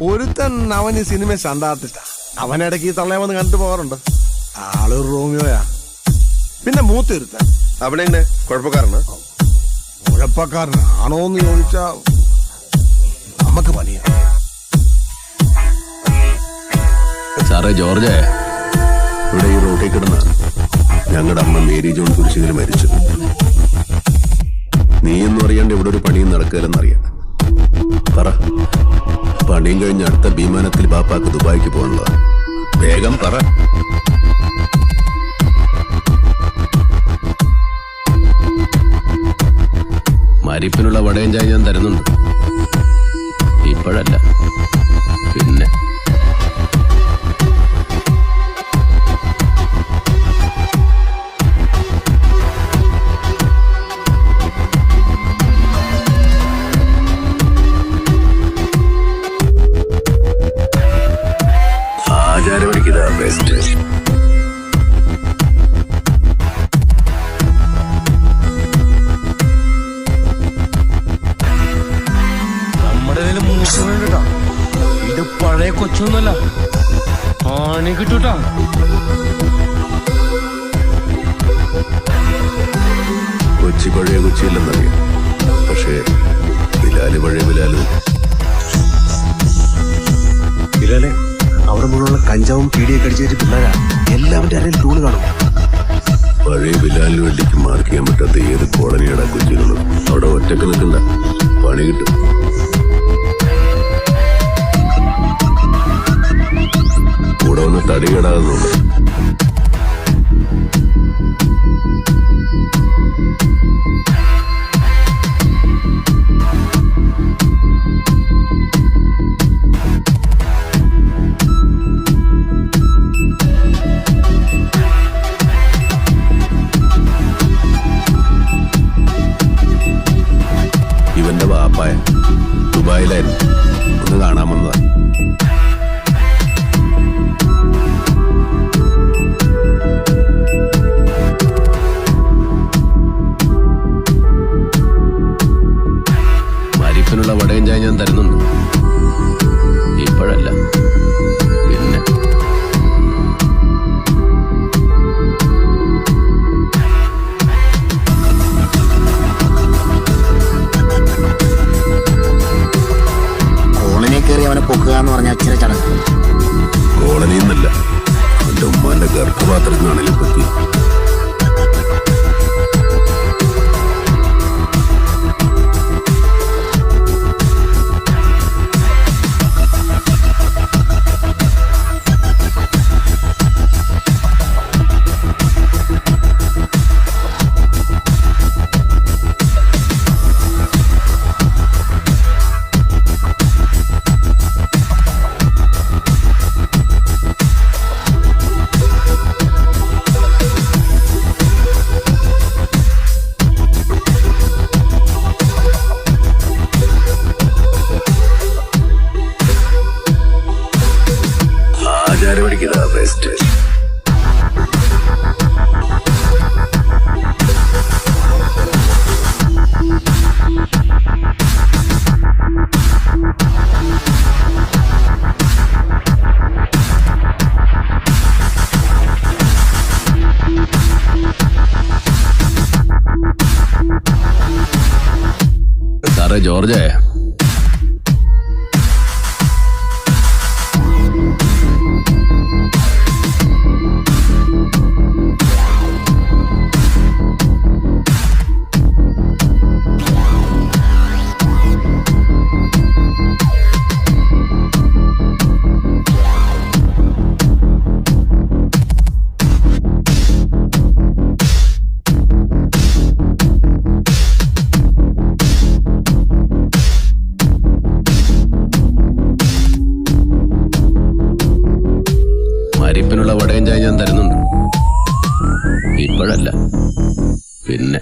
ഒരുത്തൻ അവൻ ഈ സിനിമ കണ്ടാത്തിട്ട അവനിടയ്ക്ക് ഈ തള്ളയെ വന്ന് കണ്ടു പോകാറുണ്ട്. ആളൊരു റോമിയോയാ. പിന്നെ മൂത്തിരുത്തൻ അവനെങ്ങനെ കുഴപ്പക്കാരനാ? കുഴപ്പക്കാരനാണോന്ന് ചോദിച്ചാ നമുക്ക് പണിയാ. സാറേ ജോർജ്, ഇവിടെ ഈ റോട്ടിൽ കിടന്ന ഞങ്ങളുടെ അമ്മ മേരി ജോൺ കുരിശിൽ മരിച്ചു. നീയൊന്നും അറിയാണ്ട് ഇവിടെ ഒരു പണിയും നടക്കില്ലെന്നറിയാം. പറ, പണിയും കഴിഞ്ഞ് അടുത്ത വിമാനത്തിൽ ബാപ്പാക്ക് ദുബായിക്ക് പോകാനുള്ളതാ. വേഗം പറ. മരിപ്പിനുള്ള വടയും ചായ ഞാൻ തരുന്നുണ്ട്. ഇപ്പോഴല്ല, പിന്നെ. ആചാരപടിക്കതാ ബെസ്റ്റ്. ഇത് പഴയ കൊച്ചൊന്നല്ല, ആണി കിട്ടൂട്ടാ. കൊച്ചി പഴയ കൊച്ചിയില്ലെന്നറിയാം, പക്ഷേ ബിലാല് പഴയ ബിലാല്. ബിലാലെ, അവിടെ മുഴുവൻ കഞ്ചാവും പീടിയൊക്കെ അടിച്ചു പിള്ളേരാ. എല്ലാവരുടെ അറിയിൽ ടൂണ് കാണും. പഴയ ബിലാലിന് വേണ്ടിക്ക് മാർക്ക് ചെയ്യാൻ പറ്റാത്ത ഏത് കോളനിയാടാ കൊച്ചിയിലുള്ളത്. അവിടെ ഒറ്റക്ക് നിൽക്കണ്ട, പണി കിട്ടും. കൂടെ ഒന്ന് തടി കേടാകുന്നുണ്ട്. ഇവന്റെ വാപ്പായ ദുബായിലായിരുന്നു, ഒന്ന് കാണാൻ വന്നതാ. മരിപ്പിനുള്ള വടയും ചായ ഞാൻ തരുന്നുണ്ട്. ഇപ്പോഴല്ല, പിന്നെ. കോളനിയെ കയറി അവനെ പൊക്കുക എന്ന് പറഞ്ഞാൽ അച്ഛനെ ചടങ്ങ്. കോളനിന്നല്ല, എന്റെ ഉമ്മാന്റെ ഗർഭപാത്രത്തിൽ നിന്നാണെങ്കിലും പൊക്കി. ആചാരപടിക്കതാ ബെസ്റ്റ്. സാറേ ജോർജ്, മരിപ്പിനുള്ള വടയും ചായ ഞാൻ തരുന്നുണ്ട്. ഇപ്പോഴല്ല, പിന്നെ.